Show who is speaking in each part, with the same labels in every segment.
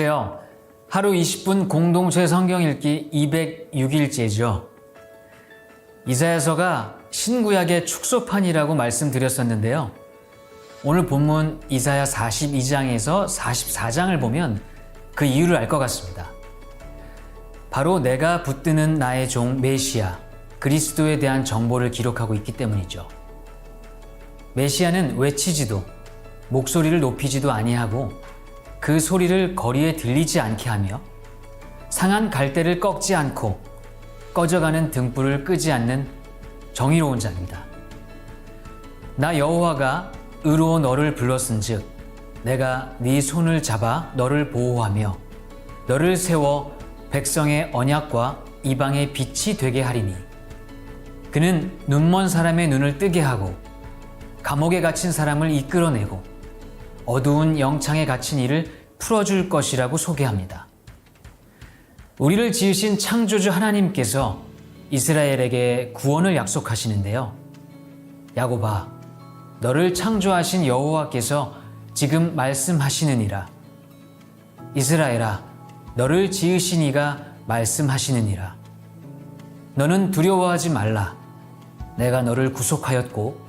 Speaker 1: 안녕하세요. 하루 20분 공동체 성경 읽기 206일째죠. 이사야서가 신구약의 축소판이라고 말씀드렸었는데요. 오늘 본문 이사야 42장에서 44장을 보면 그 이유를 알 것 같습니다. 바로 내가 붙드는 나의 종 메시아, 그리스도에 대한 정보를 기록하고 있기 때문이죠. 메시아는 외치지도 목소리를 높이지도 아니하고 그 소리를 거리에 들리지 않게 하며 상한 갈대를 꺾지 않고 꺼져가는 등불을 끄지 않는 정의로운 자입니다. 나 여호와가 의로워 너를 불렀은즉 내가 네 손을 잡아 너를 보호하며 너를 세워 백성의 언약과 이방의 빛이 되게 하리니 그는 눈먼 사람의 눈을 뜨게 하고 감옥에 갇힌 사람을 이끌어내고 어두운 영창에 갇힌 이를 풀어줄 것이라고 소개합니다. 우리를 지으신 창조주 하나님께서 이스라엘에게 구원을 약속하시는데요. 야곱아, 너를 창조하신 여호와께서 지금 말씀하시느니라. 이스라엘아, 너를 지으신 이가 말씀하시느니라. 너는 두려워하지 말라. 내가 너를 구속하였고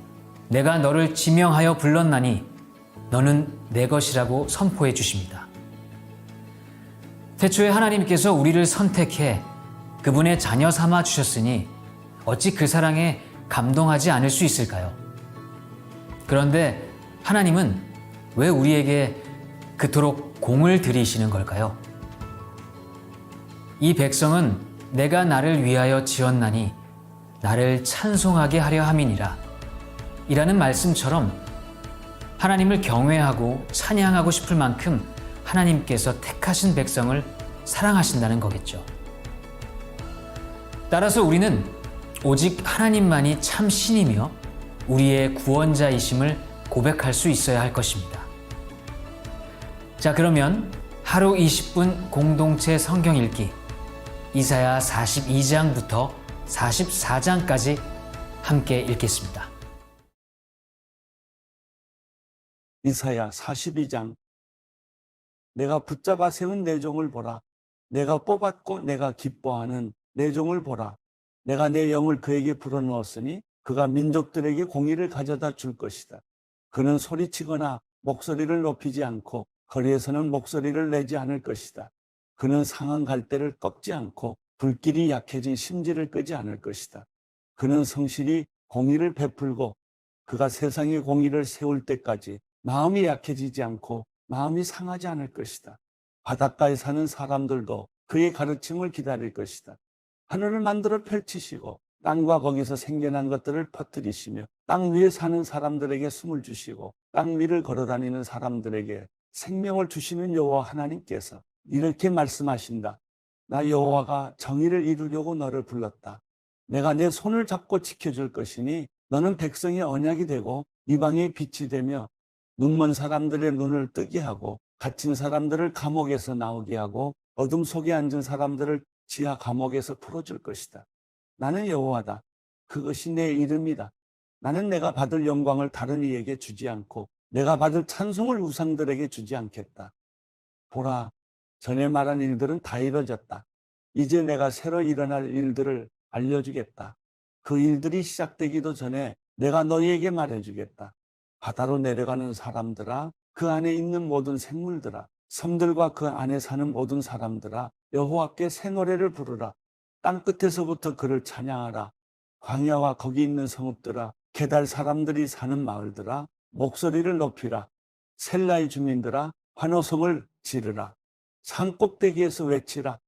Speaker 1: 내가 너를 지명하여 불렀나니 너는 내 것이라고 선포해 주십니다. 태초에 하나님께서 우리를 선택해 그분의 자녀 삼아 주셨으니 어찌 그 사랑에 감동하지 않을 수 있을까요? 그런데 하나님은 왜 우리에게 그토록 공을 들이시는 걸까요? 이 백성은 내가 나를 위하여 지었나니 나를 찬송하게 하려 함이니라 이라는 말씀처럼 하나님을 경외하고 찬양하고 싶을 만큼 하나님께서 택하신 백성을 사랑하신다는 거겠죠. 따라서 우리는 오직 하나님만이 참 신이며 우리의 구원자이심을 고백할 수 있어야 할 것입니다. 자, 그러면 하루 20분 공동체 성경 읽기 이사야 42장부터 44장까지 함께 읽겠습니다.
Speaker 2: 이사야 42장. 내가 붙잡아 세운 내 종을 보라. 내가 뽑았고 내가 기뻐하는 내 종을 보라. 내가 내 영을 그에게 불어넣었으니 그가 민족들에게 공의를 가져다 줄 것이다. 그는 소리치거나 목소리를 높이지 않고 거리에서는 목소리를 내지 않을 것이다. 그는 상한 갈대를 꺾지 않고 불길이 약해진 심지를 끄지 않을 것이다. 그는 성실히 공의를 베풀고 그가 세상의 공의를 세울 때까지 마음이 약해지지 않고 마음이 상하지 않을 것이다. 바닷가에 사는 사람들도 그의 가르침을 기다릴 것이다. 하늘을 만들어 펼치시고 땅과 거기서 생겨난 것들을 퍼뜨리시며 땅 위에 사는 사람들에게 숨을 주시고 땅 위를 걸어다니는 사람들에게 생명을 주시는 여호와 하나님께서 이렇게 말씀하신다. 나 여호와가 정의를 이루려고 너를 불렀다. 내가 내 손을 잡고 지켜줄 것이니 너는 백성의 언약이 되고 이방의 빛이 되며 눈먼 사람들의 눈을 뜨게 하고 갇힌 사람들을 감옥에서 나오게 하고 어둠 속에 앉은 사람들을 지하 감옥에서 풀어줄 것이다. 나는 여호와다. 그것이 내 이름이다. 나는 내가 받을 영광을 다른 이에게 주지 않고 내가 받을 찬송을 우상들에게 주지 않겠다. 보라, 전에 말한 일들은 다 이루어졌다. 이제 내가 새로 일어날 일들을 알려주겠다. 그 일들이 시작되기도 전에 내가 너희에게 말해주겠다. 바다로 내려가는 사람들아, 그 안에 있는 모든 생물들아, 섬들과 그 안에 사는 모든 사람들아, 여호와께 새 노래를 부르라. 땅 끝에서부터 그를 찬양하라. 광야와 거기 있는 성읍들아, 게달 사람들이 사는 마을들아, 목소리를 높이라. 셀라의 주민들아, 환호성을 지르라. 산 꼭대기에서 외치라.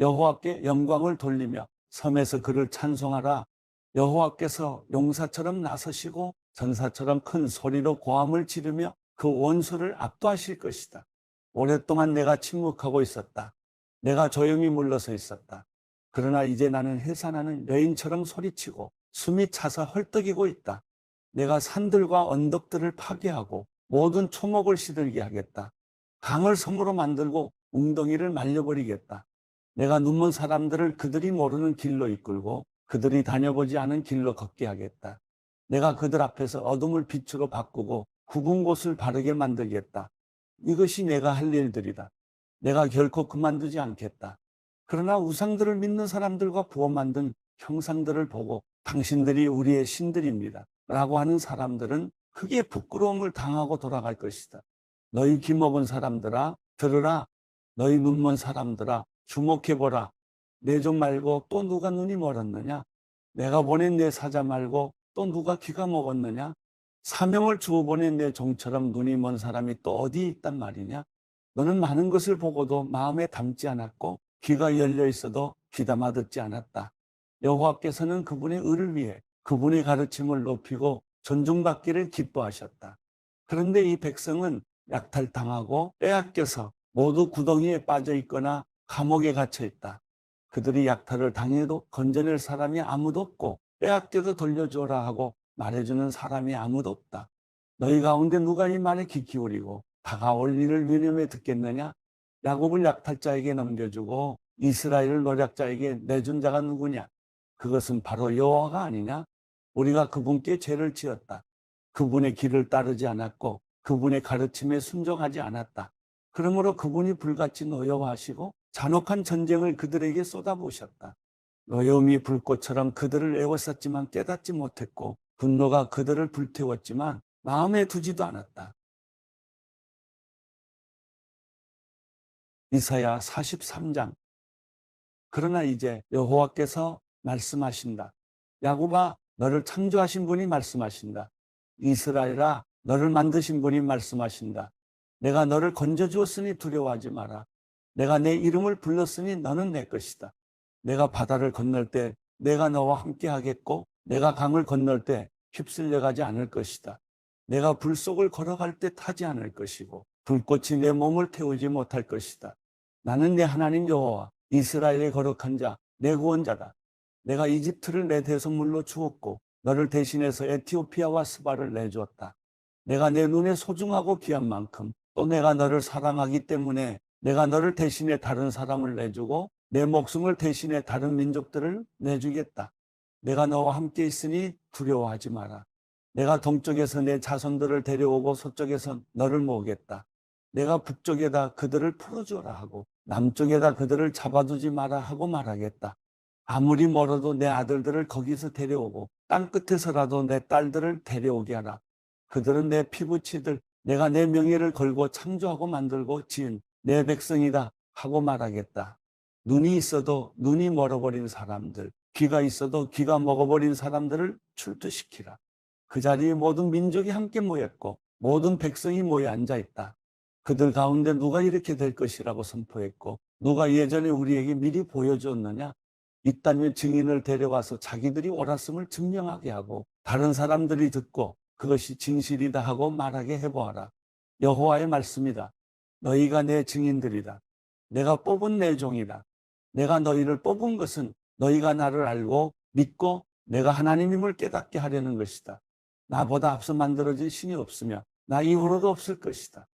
Speaker 2: 여호와께 영광을 돌리며 섬에서 그를 찬송하라. 여호와께서 용사처럼 나서시고 전사처럼 큰 소리로 고함을 지르며 그 원수를 압도하실 것이다. 오랫동안 내가 침묵하고 있었다. 내가 조용히 물러서 있었다. 그러나 이제 나는 해산하는 여인처럼 소리치고 숨이 차서 헐떡이고 있다. 내가 산들과 언덕들을 파괴하고 모든 초목을 시들게 하겠다. 강을 섬으로 만들고 웅덩이를 말려버리겠다. 내가 눈먼 사람들을 그들이 모르는 길로 이끌고 그들이 다녀보지 않은 길로 걷게 하겠다. 내가 그들 앞에서 어둠을 빛으로 바꾸고 굽은 곳을 바르게 만들겠다. 이것이 내가 할 일들이다. 내가 결코 그만두지 않겠다. 그러나 우상들을 믿는 사람들과 부어 만든 형상들을 보고 당신들이 우리의 신들입니다 라고 하는 사람들은 크게 부끄러움을 당하고 돌아갈 것이다. 너희 귀먹은 사람들아 들으라. 너희 눈먼 사람들아 주목해보라. 내 종 말고 또 누가 눈이 멀었느냐? 내가 보낸 내 사자 말고 또 누가 귀가 먹었느냐? 사명을 주어 보낸 내 종처럼 눈이 먼 사람이 또 어디 있단 말이냐? 너는 많은 것을 보고도 마음에 담지 않았고 귀가 열려 있어도 귀담아 듣지 않았다. 여호와께서는 그분의 의를 위해 그분의 가르침을 높이고 존중받기를 기뻐하셨다. 그런데 이 백성은 약탈당하고 빼앗겨서 모두 구덩이에 빠져 있거나 감옥에 갇혀 있다. 그들이 약탈을 당해도 건져낼 사람이 아무도 없고 빼앗겨도 돌려주어라 하고 말해주는 사람이 아무도 없다. 너희 가운데 누가 이 말에 귀 기울이고 다가올 일을 유념해 듣겠느냐? 야곱을 약탈자에게 넘겨주고 이스라엘을 노략자에게 내준 자가 누구냐? 그것은 바로 여호와가 아니냐? 우리가 그분께 죄를 지었다. 그분의 길을 따르지 않았고 그분의 가르침에 순종하지 않았다. 그러므로 그분이 불같이 노여워하시고 잔혹한 전쟁을 그들에게 쏟아부으셨다. 노여움이 불꽃처럼 그들을 애워쌌지만 깨닫지 못했고 분노가 그들을 불태웠지만 마음에 두지도 않았다. 이사야 43장. 그러나 이제 여호와께서 말씀하신다. 야곱아 너를 창조하신 분이 말씀하신다. 이스라엘아 너를 만드신 분이 말씀하신다. 내가 너를 건져주었으니 두려워하지 마라. 내가 내 이름을 불렀으니 너는 내 것이다. 내가 바다를 건널 때 내가 너와 함께 하겠고 내가 강을 건널 때 휩쓸려 가지 않을 것이다. 내가 불 속을 걸어갈 때 타지 않을 것이고 불꽃이 내 몸을 태우지 못할 것이다. 나는 내 하나님 여호와 이스라엘의 거룩한 자 내 구원자다. 내가 이집트를 내 대속물로 주었고 너를 대신해서 에티오피아와 스바를 내주었다. 내가 내 눈에 소중하고 귀한 만큼 또 내가 너를 사랑하기 때문에 내가 너를 대신해 다른 사람을 내주고 내 목숨을 대신해 다른 민족들을 내주겠다. 내가 너와 함께 있으니 두려워하지 마라. 내가 동쪽에서 내 자손들을 데려오고 서쪽에서 너를 모으겠다. 내가 북쪽에다 그들을 풀어주라 하고 남쪽에다 그들을 잡아두지 마라 하고 말하겠다. 아무리 멀어도 내 아들들을 거기서 데려오고 땅끝에서라도 내 딸들을 데려오게 하라. 그들은 내 피부치들 내가 내 명예를 걸고 창조하고 만들고 지은 내 백성이다 하고 말하겠다. 눈이 있어도 눈이 멀어버린 사람들, 귀가 있어도 귀가 먹어버린 사람들을 출두시키라. 그 자리에 모든 민족이 함께 모였고 모든 백성이 모여 앉아있다. 그들 가운데 누가 이렇게 될 것이라고 선포했고 누가 예전에 우리에게 미리 보여주었느냐? 있다면 증인을 데려와서 자기들이 옳았음을 증명하게 하고 다른 사람들이 듣고 그것이 진실이다 하고 말하게 해보아라. 여호와의 말씀이다. 너희가 내 증인들이다. 내가 뽑은 내 종이다. 내가 너희를 뽑은 것은 너희가 나를 알고 믿고 내가 하나님임을 깨닫게 하려는 것이다. 나보다 앞서 만들어진 신이 없으며 나 이후로도 없을 것이다.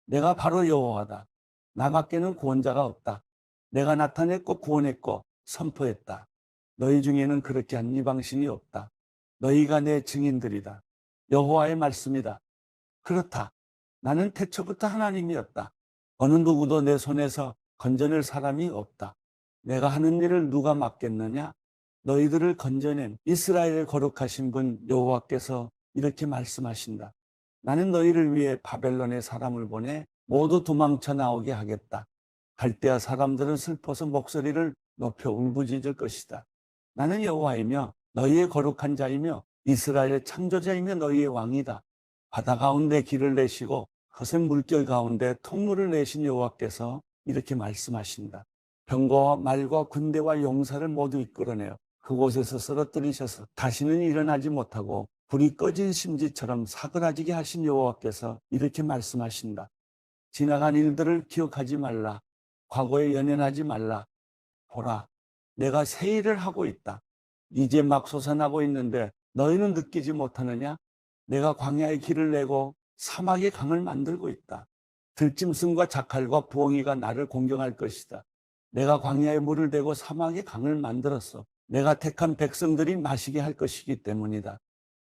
Speaker 2: 내가 바로 여호와다. 나밖에는 구원자가 없다. 내가 나타냈고 구원했고 선포했다. 너희 중에는 그렇게 한 이방신이 없다. 너희가 내 증인들이다. 여호와의 말씀이다. 그렇다. 나는 태초부터 하나님이었다. 어느 누구도 내 손에서 건져낼 사람이 없다. 내가 하는 일을 누가 막겠느냐? 너희들을 건져낸 이스라엘의 거룩하신 분 여호와께서 이렇게 말씀하신다. 나는 너희를 위해 바벨론에 사람을 보내 모두 도망쳐 나오게 하겠다. 갈대아 사람들은 슬퍼서 목소리를 높여 울부짖을 것이다. 나는 여호와이며 너희의 거룩한 자이며 이스라엘의 창조자이며 너희의 왕이다. 바다 가운데 길을 내시고 거센 물결 가운데 통로를 내신 여호와께서 이렇게 말씀하신다. 병거와 말과 군대와 용사를 모두 이끌어내어 그곳에서 쓰러뜨리셔서 다시는 일어나지 못하고 불이 꺼진 심지처럼 사그라지게 하신 여호와께서 이렇게 말씀하신다. 지나간 일들을 기억하지 말라. 과거에 연연하지 말라. 보라, 내가 새 일을 하고 있다. 이제 막 솟아나고 있는데 너희는 느끼지 못하느냐? 내가 광야의 길을 내고 사막의 강을 만들고 있다. 들짐승과 자칼과 부엉이가 나를 공경할 것이다. 내가 광야에 물을 대고 사막의 강을 만들었어. 내가 택한 백성들이 마시게 할 것이기 때문이다.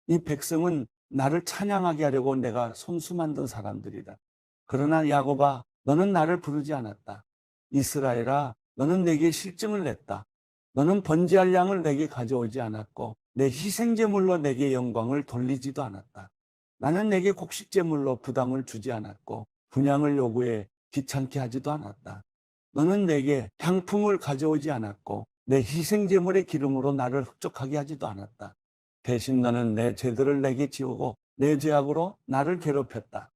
Speaker 2: 이 백성은 나를 찬양하게 하려고 내가 손수 만든 사람들이다. 그러나 야곱아, 너는 나를 부르지 않았다. 이스라엘아, 너는 내게 실증을 냈다. 너는 번제할 양을 내게 가져오지 않았고 내 희생제물로 내게 영광을 돌리지도 않았다. 나는 내게 곡식제물로 부담을 주지 않았고 분향을 요구해 귀찮게 하지도 않았다. 너는 내게 향품을 가져오지 않았고 내 희생제물의 기름으로 나를 흡족하게 하지도 않았다. 대신 너는 내 죄들을 내게 지우고 내 죄악으로 나를 괴롭혔다.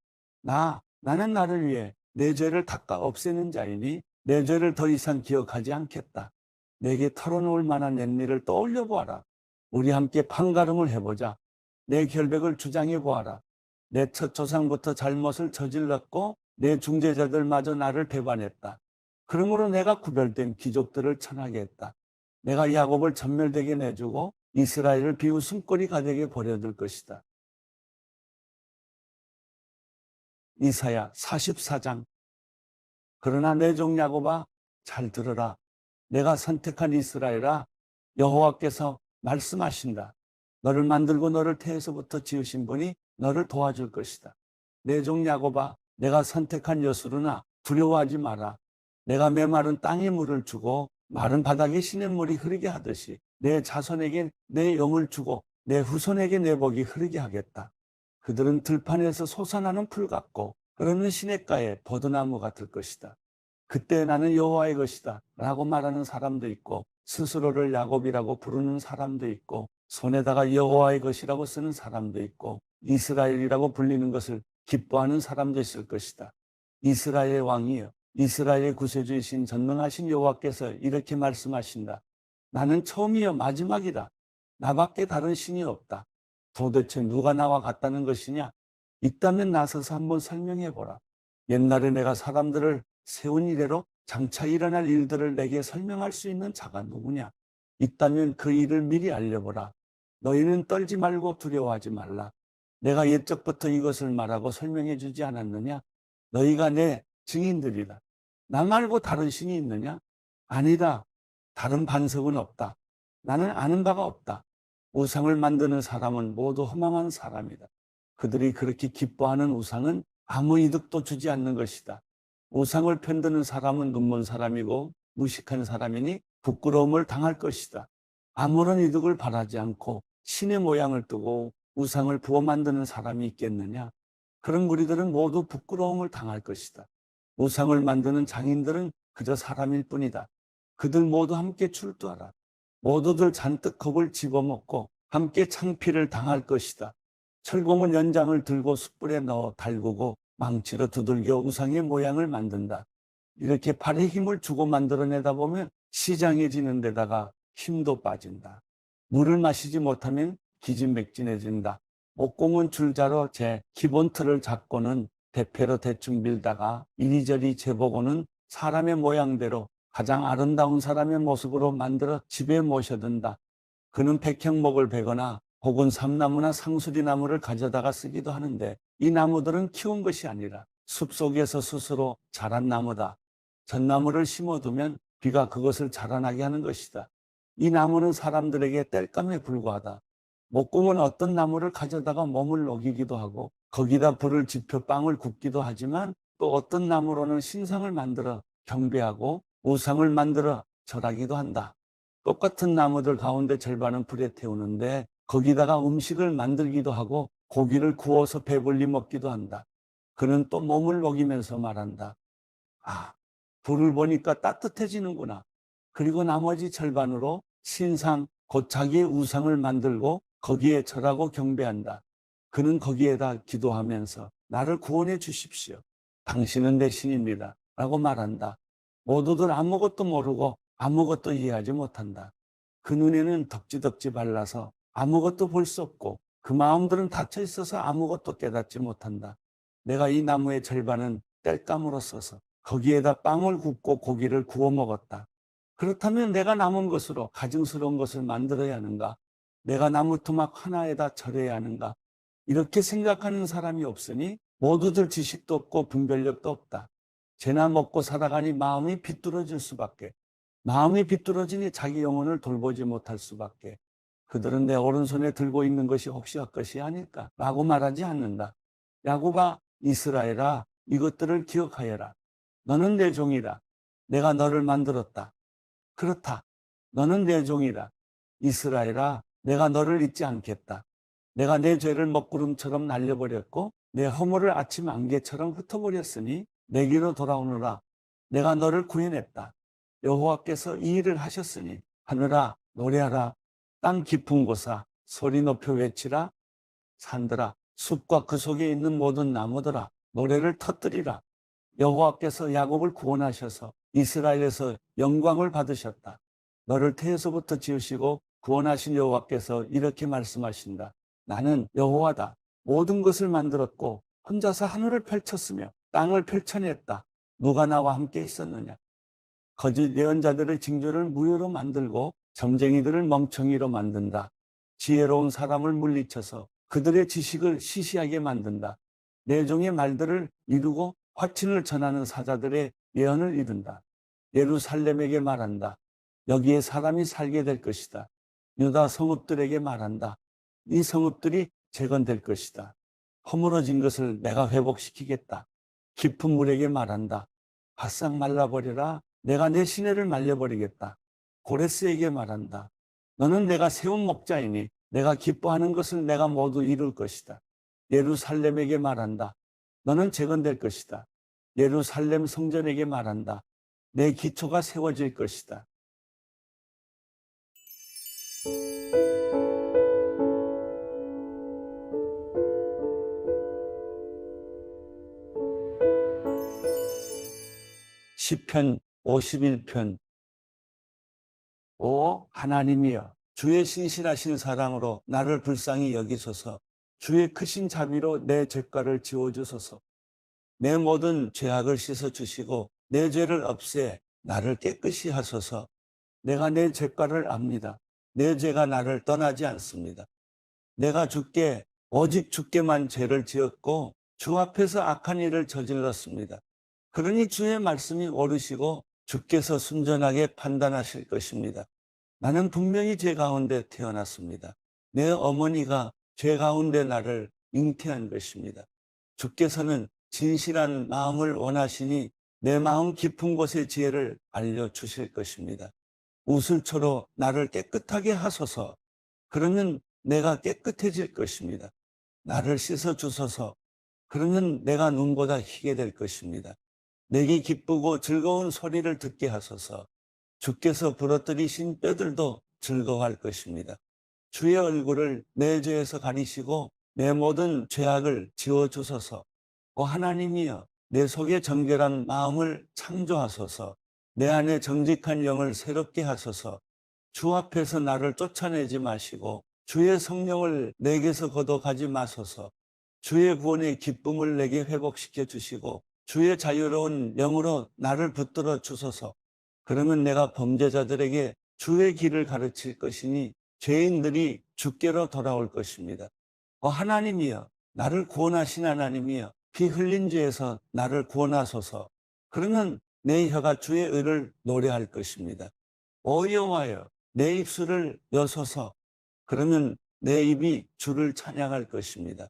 Speaker 2: 나는 나를 위해 내 죄를 닦아 없애는 자이니 내 죄를 더 이상 기억하지 않겠다. 내게 털어놓을 만한 옛일을 떠올려 보아라. 우리 함께 판가름을 해보자. 내 결백을 주장해 보아라. 내 첫 조상부터 잘못을 저질렀고 내 중재자들마저 나를 배반했다. 그러므로 내가 구별된 귀족들을 천하게 했다. 내가 야곱을 전멸되게 내주고 이스라엘을 비웃음거리가 되게 버려둘 것이다. 이사야 44장. 그러나 내 종 야곱아, 잘 들으라. 내가 선택한 이스라엘아, 여호와께서 말씀하신다. 너를 만들고 너를 태에서부터 지으신 분이 너를 도와줄 것이다. 내 종 야곱아, 내가 선택한 여수르나 두려워하지 마라. 내가 메마른 땅에 물을 주고 마른 바닥에 시냇물이 흐르게 하듯이 내 자손에게 내 영을 주고 내 후손에게 내 복이 흐르게 하겠다. 그들은 들판에서 솟아나는 풀 같고 흐르는 시냇가에 버드나무 같을 것이다. 그때 나는 여호와의 것이다 라고 말하는 사람도 있고 스스로를 야곱이라고 부르는 사람도 있고 손에다가 여호와의 것이라고 쓰는 사람도 있고 이스라엘이라고 불리는 것을 기뻐하는 사람도 있을 것이다. 이스라엘의 왕이여, 이스라엘의 구세주이신 전능하신 여호와께서 이렇게 말씀하신다. 나는 처음이요 마지막이다. 나밖에 다른 신이 없다. 도대체 누가 나와 같다는 것이냐? 있다면 나서서 한번 설명해 보라. 옛날에 내가 사람들을 세운 이래로 장차 일어날 일들을 내게 설명할 수 있는 자가 누구냐? 있다면 그 일을 미리 알려보라. 너희는 떨지 말고 두려워하지 말라. 내가 옛적부터 이것을 말하고 설명해 주지 않았느냐? 너희가 내 증인들이다. 나 말고 다른 신이 있느냐? 아니다. 다른 반석은 없다. 나는 아는 바가 없다. 우상을 만드는 사람은 모두 허망한 사람이다. 그들이 그렇게 기뻐하는 우상은 아무 이득도 주지 않는 것이다. 우상을 편드는 사람은 눈먼 사람이고 무식한 사람이니 부끄러움을 당할 것이다. 아무런 이득을 바라지 않고 신의 모양을 뜨고 우상을 부어 만드는 사람이 있겠느냐? 그런 무리들은 모두 부끄러움을 당할 것이다. 우상을 만드는 장인들은 그저 사람일 뿐이다. 그들 모두 함께 출두하라. 모두들 잔뜩 겁을 집어먹고 함께 창피를 당할 것이다. 철공은 연장을 들고 숯불에 넣어 달구고 망치로 두들겨 우상의 모양을 만든다. 이렇게 팔에 힘을 주고 만들어내다 보면 시장해지는 데다가 힘도 빠진다. 물을 마시지 못하면 기진맥진해진다. 목공은 줄자로 제 기본 틀을 잡고는 대패로 대충 밀다가 이리저리 재보고는 사람의 모양대로 가장 아름다운 사람의 모습으로 만들어 집에 모셔든다. 그는 백향목을 베거나 혹은 삼나무나 상수리나무를 가져다가 쓰기도 하는데 이 나무들은 키운 것이 아니라 숲속에서 스스로 자란 나무다. 전나무를 심어두면 비가 그것을 자라나게 하는 것이다. 이 나무는 사람들에게 땔감에 불과하다. 목공은 어떤 나무를 가져다가 몸을 녹이기도 하고 거기다 불을 지펴 빵을 굽기도 하지만 또 어떤 나무로는 신상을 만들어 경배하고 우상을 만들어 절하기도 한다. 똑같은 나무들 가운데 절반은 불에 태우는데 거기다가 음식을 만들기도 하고 고기를 구워서 배불리 먹기도 한다. 그는 또 몸을 녹이면서 말한다. 아, 불을 보니까 따뜻해지는구나. 그리고 나머지 절반으로 신상, 곧 자기의 우상을 만들고 거기에 절하고 경배한다. 그는 거기에다 기도하면서 나를 구원해 주십시오. 당신은 내 신입니다. 라고 말한다. 모두들 아무것도 모르고 아무것도 이해하지 못한다. 그 눈에는 덕지덕지 발라서 아무것도 볼 수 없고 그 마음들은 닫혀 있어서 아무것도 깨닫지 못한다. 내가 이 나무의 절반은 땔감으로 써서 거기에다 빵을 굽고 고기를 구워 먹었다. 그렇다면 내가 남은 것으로 가증스러운 것을 만들어야 하는가? 내가 나무 토막 하나에다 절해야 하는가? 이렇게 생각하는 사람이 없으니 모두들 지식도 없고 분별력도 없다. 죄나 먹고 살아가니 마음이 비뚤어질 수밖에. 마음이 비뚤어지니 자기 영혼을 돌보지 못할 수밖에. 그들은 내 오른손에 들고 있는 것이 혹시 헛것이 아닐까? 라고 말하지 않는다. 야곱아, 이스라엘아, 이것들을 기억하여라. 너는 내 종이라. 내가 너를 만들었다. 그렇다. 너는 내 종이라. 이스라엘아, 내가 너를 잊지 않겠다. 내가 내 죄를 먹구름처럼 날려버렸고 내 허물을 아침 안개처럼 흩어버렸으니 내게로 돌아오너라. 내가 너를 구해냈다. 여호와께서 이 일을 하셨으니 하늘아 노래하라. 땅 깊은 곳아 소리 높여 외치라. 산들아 숲과 그 속에 있는 모든 나무들아 노래를 터뜨리라. 여호와께서 야곱을 구원하셔서 이스라엘에서 영광을 받으셨다. 너를 태에서부터 지으시고 구원하신 여호와께서 이렇게 말씀하신다. 나는 여호와다. 모든 것을 만들었고 혼자서 하늘을 펼쳤으며 땅을 펼쳐냈다. 누가 나와 함께 있었느냐? 거짓 예언자들의 징조를 무효로 만들고 점쟁이들을 멍청이로 만든다. 지혜로운 사람을 물리쳐서 그들의 지식을 시시하게 만든다. 내 종의 말들을 이루고 화친을 전하는 사자들의 예언을 이룬다. 예루살렘에게 말한다. 여기에 사람이 살게 될 것이다. 유다 성읍들에게 말한다. 이 성읍들이 재건될 것이다. 허물어진 것을 내가 회복시키겠다. 깊은 물에게 말한다. 바싹 말라버려라. 내가 내 시내를 말려버리겠다. 고레스에게 말한다. 너는 내가 세운 목자이니 내가 기뻐하는 것을 내가 모두 이룰 것이다. 예루살렘에게 말한다. 너는 재건될 것이다. 예루살렘 성전에게 말한다. 내 기초가 세워질 것이다. 시편 51편. 오 하나님이여, 주의 신실하신 사랑으로 나를 불쌍히 여기소서. 주의 크신 자비로 내 죄가를 지워주소서. 내 모든 죄악을 씻어주시고 내 죄를 없애 나를 깨끗이 하소서. 내가 내 죄가를 압니다. 내 죄가 나를 떠나지 않습니다. 내가 오직 주께만 죄를 지었고 주 앞에서 악한 일을 저질렀습니다. 그러니 주의 말씀이 옳으시고 주께서 순전하게 판단하실 것입니다. 나는 분명히 죄 가운데 태어났습니다. 내 어머니가 죄 가운데 나를 잉태한 것입니다. 주께서는 진실한 마음을 원하시니 내 마음 깊은 곳의 지혜를 알려주실 것입니다. 우슬초로 나를 깨끗하게 하소서. 그러면 내가 깨끗해질 것입니다. 나를 씻어주소서. 그러면 내가 눈보다 희게 될 것입니다. 내게 기쁘고 즐거운 소리를 듣게 하소서. 주께서 부러뜨리신 뼈들도 즐거워할 것입니다. 주의 얼굴을 내 죄에서 가리시고 내 모든 죄악을 지워주소서. 오 하나님이여, 내 속에 정결한 마음을 창조하소서. 내 안에 정직한 영을 새롭게 하소서. 주 앞에서 나를 쫓아내지 마시고 주의 성령을 내게서 거둬가지 마소서. 주의 구원의 기쁨을 내게 회복시켜 주시고 주의 자유로운 영으로 나를 붙들어 주소서. 그러면 내가 범죄자들에게 주의 길을 가르칠 것이니 죄인들이 주께로 돌아올 것입니다. 하나님이여, 나를 구원하신 하나님이여, 피 흘린 죄에서 나를 구원하소서. 그러면 내 혀가 주의 의를 노래할 것입니다. 여호와여, 내 입술을 여소서. 그러면 내 입이 주를 찬양할 것입니다.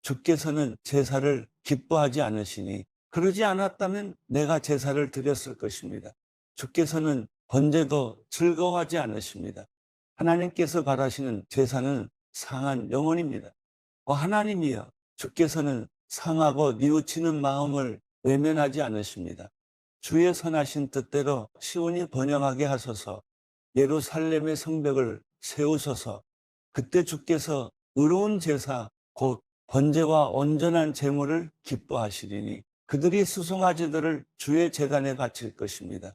Speaker 2: 주께서는 제사를 기뻐하지 않으시니 그러지 않았다면 내가 제사를 드렸을 것입니다. 주께서는 번제도 즐거워하지 않으십니다. 하나님께서 바라시는 제사는 상한 영혼입니다. 하나님이여, 주께서는 상하고 뉘우치는 마음을 외면하지 않으십니다. 주의 선하신 뜻대로 시온이 번영하게 하소서. 예루살렘의 성벽을 세우소서. 그때 주께서 의로운 제사 곧 번제와 온전한 제물을 기뻐하시리니 그들이 수송아지들을 주의 제단에 바칠 것입니다.